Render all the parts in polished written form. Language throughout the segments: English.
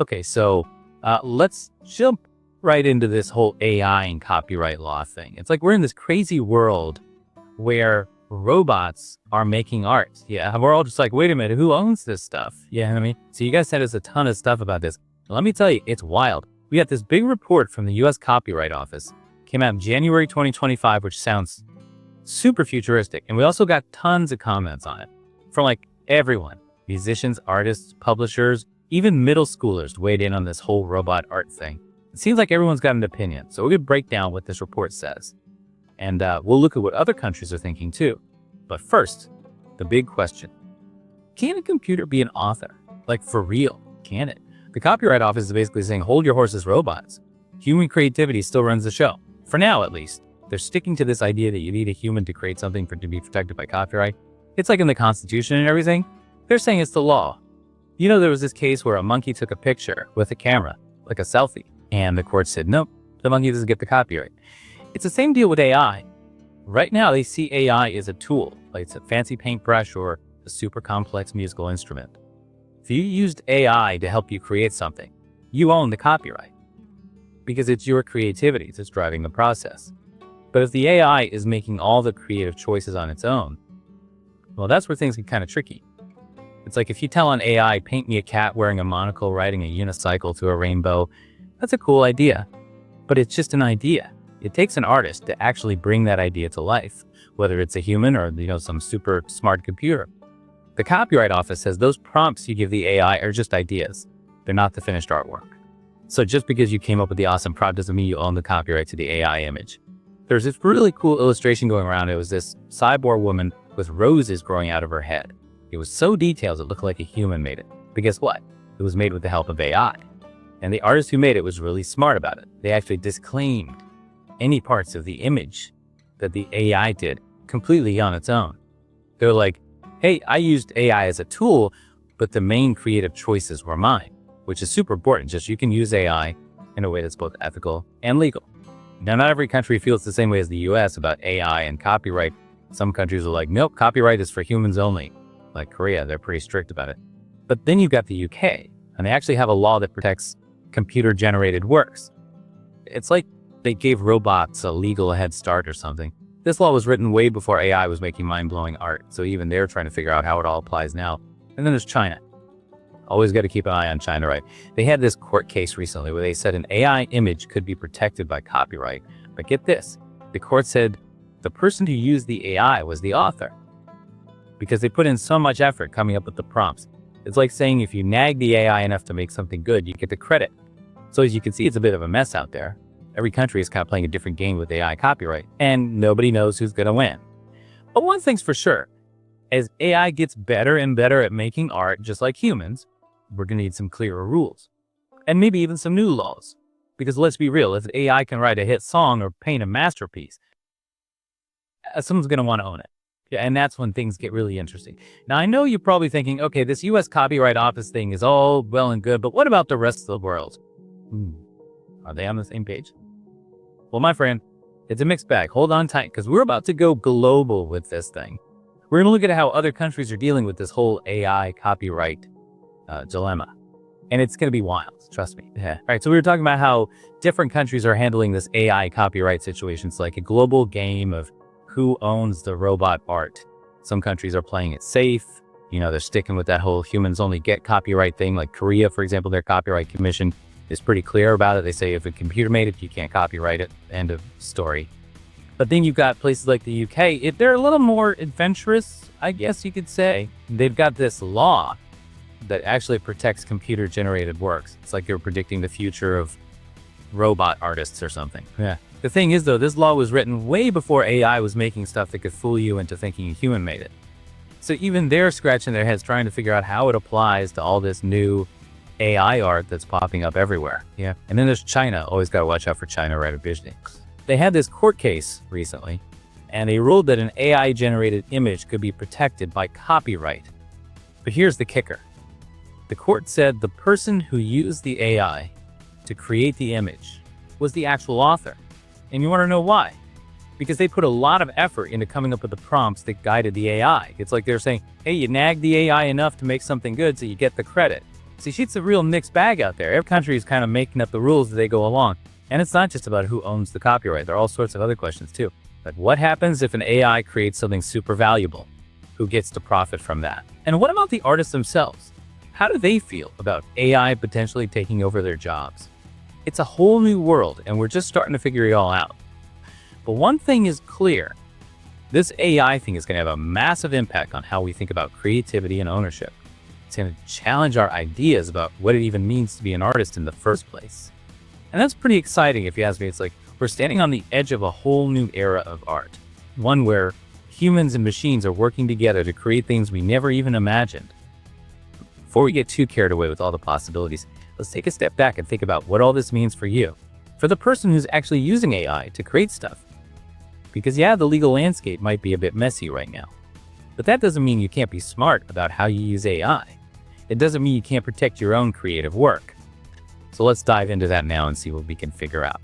Okay, so let's jump right into this whole AI and copyright law thing. It's like we're in this crazy world where robots are making art. Yeah, we're all just like, wait a minute, who owns this stuff? Yeah, you know what I mean? So you guys sent us a ton of stuff about this. Let me tell you, it's wild. We got this big report from the US Copyright Office. Came out in January 2025, which sounds super futuristic. And we also got tons of comments on it from like everyone. Musicians, artists, publishers, even middle schoolers weighed in on this whole robot art thing. It seems like everyone's got an opinion, so we're going to break down what this report says. And we'll look at what other countries are thinking too. But first, the big question. Can a computer be an author? Like for real, can it? The Copyright Office is basically saying, hold your horses, robots. Human creativity still runs the show. For now, at least. They're sticking to this idea that you need a human to create something for it to be protected by copyright. It's like in the Constitution and everything. They're saying it's the law. You know, there was this case where a monkey took a picture with a camera, like a selfie, and the court said, nope, the monkey doesn't get the copyright. It's the same deal with AI. Right now, they see AI as a tool, like it's a fancy paintbrush or a super complex musical instrument. If you used AI to help you create something, you own the copyright because it's your creativity that's driving the process. But if the AI is making all the creative choices on its own, well, that's where things get kind of tricky. It's like if you tell an AI, paint me a cat wearing a monocle riding a unicycle through a rainbow, that's a cool idea, but it's just an idea. It takes an artist to actually bring that idea to life, whether it's a human or some super smart computer. The Copyright Office says those prompts you give the AI are just ideas. They're not the finished artwork. So just because you came up with the awesome prompt doesn't mean you own the copyright to the AI image. There's this really cool illustration going around. It was this cyborg woman with roses growing out of her head. It was so detailed it looked like a human made it. But guess what? It was made with the help of AI. And the artist who made it was really smart about it. They actually disclaimed any parts of the image that the AI did completely on its own. They're like, hey, I used AI as a tool, but the main creative choices were mine, which is super important. Just you can use AI in a way that's both ethical and legal. Now, not every country feels the same way as the US about AI and copyright. Some countries are like, nope, copyright is for humans only. Like Korea, they're pretty strict about it. But then you've got the UK, and they actually have a law that protects computer-generated works. It's like they gave robots a legal head start or something. This law was written way before AI was making mind-blowing art, so even they're trying to figure out how it all applies now. And then there's China. Always got to keep an eye on China, right? They had this court case recently where they said an AI image could be protected by copyright. But get this, the court said the person who used the AI was the author because they put in so much effort coming up with the prompts. It's like saying if you nag the AI enough to make something good, you get the credit. So as you can see, it's a bit of a mess out there. Every country is kind of playing a different game with AI copyright, and nobody knows who's going to win. But one thing's for sure, as AI gets better and better at making art, just like humans, we're going to need some clearer rules. And maybe even some new laws. Because let's be real, if AI can write a hit song or paint a masterpiece, someone's going to want to own it. Yeah, and that's when things get really interesting. Now, I know you're probably thinking, okay, this US Copyright Office thing is all well and good, but what about the rest of the world? Are they on the same page? Well, my friend, it's a mixed bag. Hold on tight, because we're about to go global with this thing. We're going to look at how other countries are dealing with this whole AI copyright dilemma. And it's going to be wild, trust me. Yeah. All right, so we were talking about how different countries are handling this AI copyright situation. It's like a global game of who owns the robot art. Some countries are playing it safe. They're sticking with that whole humans only get copyright thing. Like Korea, for example, their copyright commission is pretty clear about it. They say if a computer made it, you can't copyright it. End of story. But then you've got places like the UK. They're a little more adventurous, I guess you could say. They've got this law that actually protects computer-generated works. It's like you're predicting the future of robot artists or something. Yeah. The thing is, though, this law was written way before AI was making stuff that could fool you into thinking a human made it. So even they're scratching their heads trying to figure out how it applies to all this new AI art that's popping up everywhere. Yeah. And then there's China. Always got to watch out for China, right? Visually. They had this court case recently, and they ruled that an AI-generated image could be protected by copyright. But here's the kicker. The court said the person who used the AI to create the image was the actual author. And you want to know why? Because they put a lot of effort into coming up with the prompts that guided the AI. It's like they're saying, hey, you nagged the AI enough to make something good, so you get the credit. See, it's a real mixed bag out there. Every country is kind of making up the rules as they go along. And it's not just about who owns the copyright. There are all sorts of other questions too. Like, what happens if an AI creates something super valuable? Who gets to profit from that? And what about the artists themselves? How do they feel about AI potentially taking over their jobs? It's a whole new world, and we're just starting to figure it all out. But one thing is clear. This AI thing is going to have a massive impact on how we think about creativity and ownership. It's going to challenge our ideas about what it even means to be an artist in the first place. And that's pretty exciting if you ask me. It's like we're standing on the edge of a whole new era of art. One where humans and machines are working together to create things we never even imagined. Before we get too carried away with all the possibilities, let's take a step back and think about what all this means for you, for the person who's actually using AI to create stuff. Because yeah, the legal landscape might be a bit messy right now, but that doesn't mean you can't be smart about how you use AI. It doesn't mean you can't protect your own creative work. So let's dive into that now and see what we can figure out.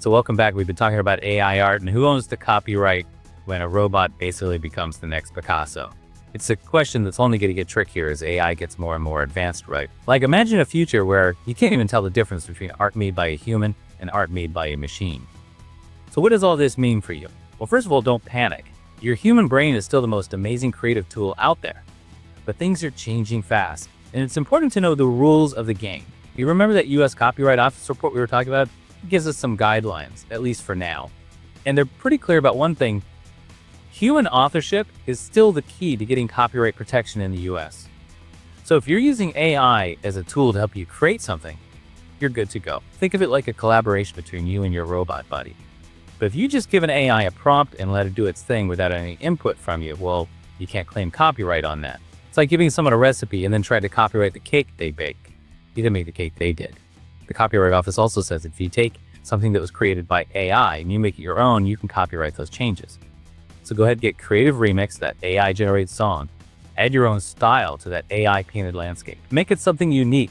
So welcome back. We've been talking about AI art and who owns the copyright when a robot basically becomes the next Picasso. It's a question that's only going to get trickier as AI gets more and more advanced, right? Like, imagine a future where you can't even tell the difference between art made by a human and art made by a machine. So what does all this mean for you? Well, first of all, don't panic. Your human brain is still the most amazing creative tool out there. But things are changing fast, and it's important to know the rules of the game. You remember that US Copyright Office report we were talking about? It gives us some guidelines, at least for now. And they're pretty clear about one thing. Human authorship is still the key to getting copyright protection in the US. So if you're using AI as a tool to help you create something, you're good to go. Think of it like a collaboration between you and your robot buddy. But if you just give an AI a prompt and let it do its thing without any input from you, well, you can't claim copyright on that. It's like giving someone a recipe and then trying to copyright the cake they bake. You didn't make the cake, they did. The Copyright Office also says if you take something that was created by AI and you make it your own, you can copyright those changes. So go ahead and get Creative Remix, that AI generated song. Add your own style to that AI painted landscape. Make it something unique,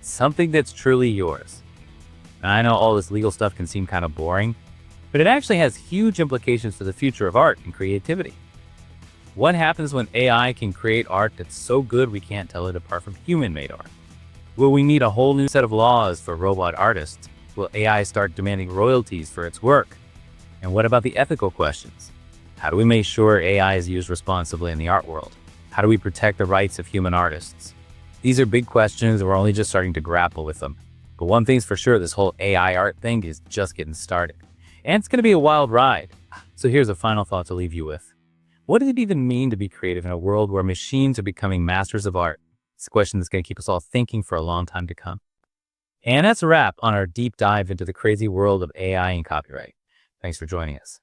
something that's truly yours. Now, I know all this legal stuff can seem kind of boring, but it actually has huge implications for the future of art and creativity. What happens when AI can create art that's so good we can't tell it apart from human-made art? Will we need a whole new set of laws for robot artists? Will AI start demanding royalties for its work? And what about the ethical questions? How do we make sure AI is used responsibly in the art world? How do we protect the rights of human artists? These are big questions, and we're only just starting to grapple with them. But one thing's for sure, this whole AI art thing is just getting started. And it's going to be a wild ride. So here's a final thought to leave you with. What does it even mean to be creative in a world where machines are becoming masters of art? It's a question that's going to keep us all thinking for a long time to come. And that's a wrap on our deep dive into the crazy world of AI and copyright. Thanks for joining us.